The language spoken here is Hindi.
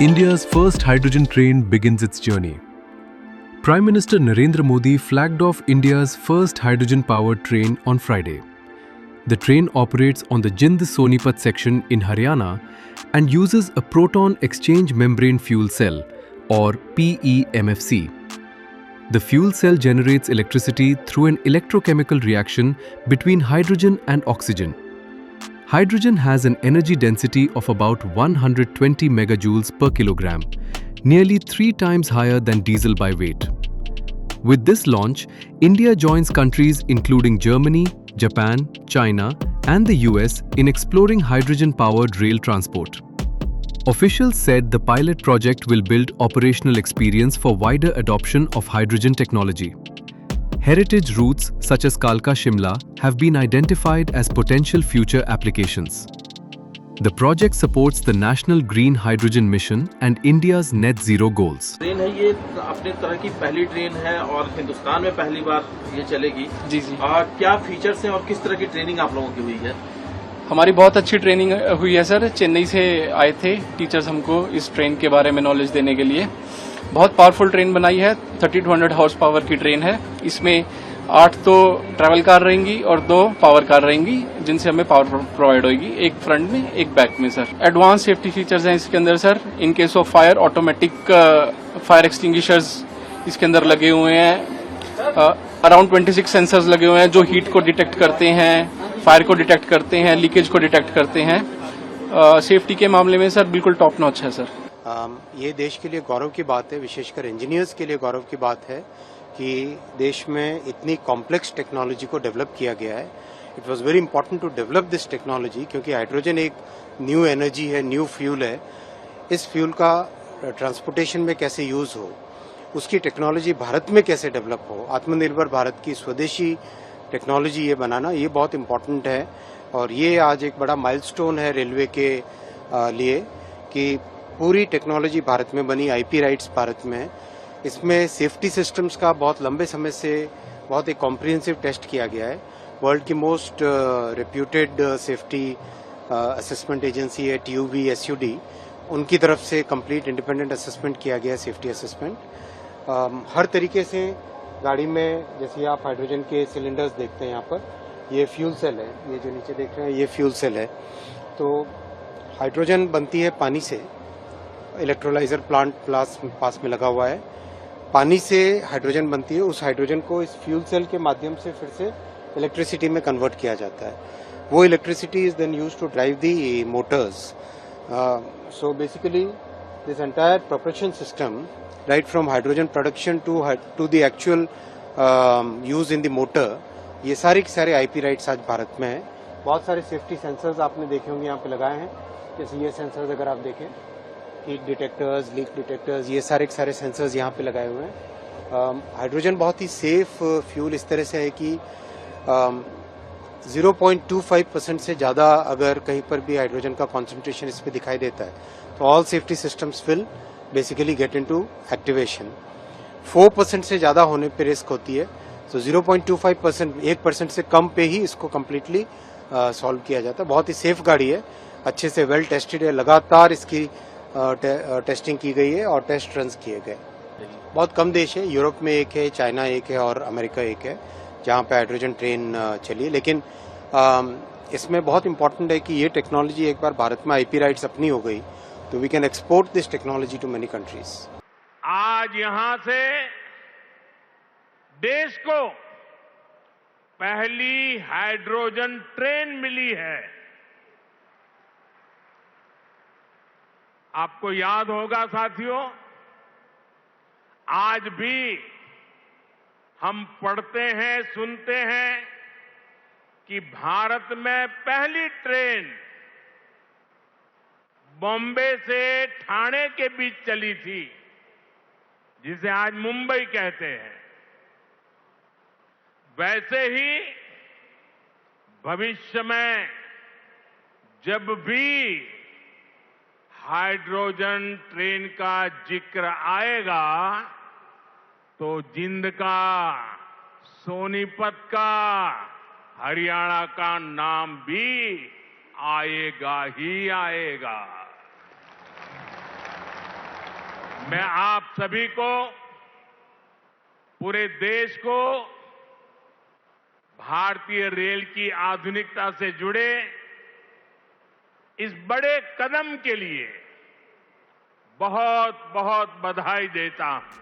India's first hydrogen train begins its journey. Prime Minister Narendra Modi flagged off India's first hydrogen-powered train on Friday. The train operates on the Jind-Sonipat section in Haryana and uses a proton exchange membrane fuel cell, or PEMFC. The fuel cell generates electricity through an electrochemical reaction between hydrogen and oxygen. Hydrogen has an energy density of about 120 megajoules per kilogram, nearly 3 times higher than diesel by weight. With this launch, India joins countries including Germany, Japan, China, and the US in exploring hydrogen-powered rail transport. Officials said the pilot project will build operational experience for wider adoption of hydrogen technology. Heritage routes such as Kalka-Shimla have been identified as potential future applications. The project supports the National Green Hydrogen Mission and India's net zero goals. Train है ये अपने तरह की पहली ट्रेन है और हिंदुस्तान में पहली बार ये चलेगी। जी जी। क्या फीचर्स हैं और किस तरह की ट्रेनिंग आप लोगों की हुई है? हमारी बहुत अच्छी ट्रेनिंग हुई है सर। चेन्नई से आए थे टीचर्स हमको इस ट्रेन के बारे में नॉलेज देने के लिए। बहुत पावरफुल ट्रेन बनाई है। 3200 हॉर्स पावर की ट्रेन है। इसमें 8 तो ट्रैवल कार रहेंगी और 2 पावर कार रहेंगी, जिनसे हमें पावर प्रोवाइड होगी, एक फ्रंट में एक बैक में सर। एडवांस सेफ्टी फीचर्स हैं इसके अंदर sir. In case of fire automatic fire extinguishers इसके अंदर लगे हुए हैं। अराउंड 26 सेंसर्स लगे हुए हैं जो हीट को डिटेक्ट करते हैं, फायर को डिटेक्ट करते हैं, लीकेज को डिटेक्ट करते हैं। सेफ्टी के मामले में सर बिल्कुल टॉप नॉच है सर। ये देश के लिए गौरव की बात है, विशेषकर इंजीनियर्स के लिए गौरव की बात है कि देश में इतनी कॉम्प्लेक्स टेक्नोलॉजी को डेवलप किया गया है। It was very important to develop this technology, क्योंकि हाइड्रोजन एक न्यू एनर्जी है, न्यू फ्यूल है। इस फ्यूल का ट्रांसपोर्टेशन में कैसे यूज हो, उसकी टेक्नोलॉजी भारत में कैसे डेवलप हो, आत्मनिर्भर भारत की स्वदेशी टेक्नोलॉजी ये बनाना, ये बहुत इंपॉर्टेंट है। और ये आज एक बड़ा माइलस्टोन है रेलवे के लिए कि पूरी टेक्नोलॉजी भारत में बनी, आईपी राइट्स भारत में है। इसमें सेफ्टी सिस्टम्स का बहुत लंबे समय से बहुत एक कॉम्प्रिहेंसिव टेस्ट किया गया है। वर्ल्ड की most reputed safety assessment agency है TUV SUD, उनकी तरफ से कंप्लीट इंडिपेंडेंट असेसमेंट किया गया है, सेफ्टी असेसमेंट। हर तरीके से गाड़ी में, जैसे आप हाइड्रोजन के सिलेंडर्स देखते हैं यहाँ पर, ये फ्यूल सेल है, ये जो नीचे देख रहे हैं ये फ्यूल सेल है। तो हाइड्रोजन बनती है पानी से, इलेक्ट्रोलाइजर प्लांट पास में लगा हुआ है। पानी से हाइड्रोजन बनती है, उस हाइड्रोजन को इस फ्यूल सेल के माध्यम से फिर से इलेक्ट्रिसिटी में कन्वर्ट किया जाता है। वो electricity is then used to drive the motors. So basically this entire propulsion system, right from hydrogen production to the actual use in the motor, ये सारे के सारे आईपी राइट्स आज भारत में है। बहुत सारे सेफ्टी सेंसर्स आपने देखे होंगे यहाँ पे लगाए हैं, जैसे ये सेंसर्स अगर आप देखें, हीट डिटेक्टर्स, लीक डिटेक्टर्स, ये सारे के सारे सेंसर्स यहाँ पे लगाए हुए हैं। हाइड्रोजन बहुत ही सेफ फ्यूल इस तरह से है कि 0.25% से ज़्यादा अगर कहीं पर भी हाइड्रोजन का कॉन्सेंट्रेशन इस पे दिखाई देता है तो all safety systems will basically get into activation. 4% से ज़्यादा होने पे रिस्क होती है, तो 0.25%, 1% से कम पे ही इसको कम्प्लीटली सॉल्व किया जाता है। बहुत ही सेफ गाड़ी है, अच्छे से वेल टेस्टेड है, लगातार इसकी टेस्टिंग की गई है और टेस्ट रन किए गए। बहुत कम देश है, यूरोप में एक है, चाइना एक है और अमेरिका एक है, जहाँ पे हाइड्रोजन ट्रेन चली है। लेकिन इसमें बहुत इंपॉर्टेंट है कि ये टेक्नोलॉजी एक बार भारत में आईपी राइट्स अपनी हो गई तो we can export this technology to many countries. आज यहां से देश को पहली हाइड्रोजन ट्रेन मिली है। आपको याद होगा साथियों, आज भी हम पढ़ते हैं, सुनते हैं कि भारत में पहली ट्रेन बॉम्बे से ठाणे के बीच चली थी, जिसे आज मुंबई कहते हैं। वैसे ही भविष्य में जब भी हाइड्रोजन ट्रेन का जिक्र आएगा तो जिंद का, सोनीपत का, हरियाणा का नाम भी आएगा ही आएगा। मैं आप सभी को, पूरे देश को भारतीय रेल की आधुनिकता से जुड़े इस बड़े कदम के लिए बहुत बहुत बधाई देता हूं।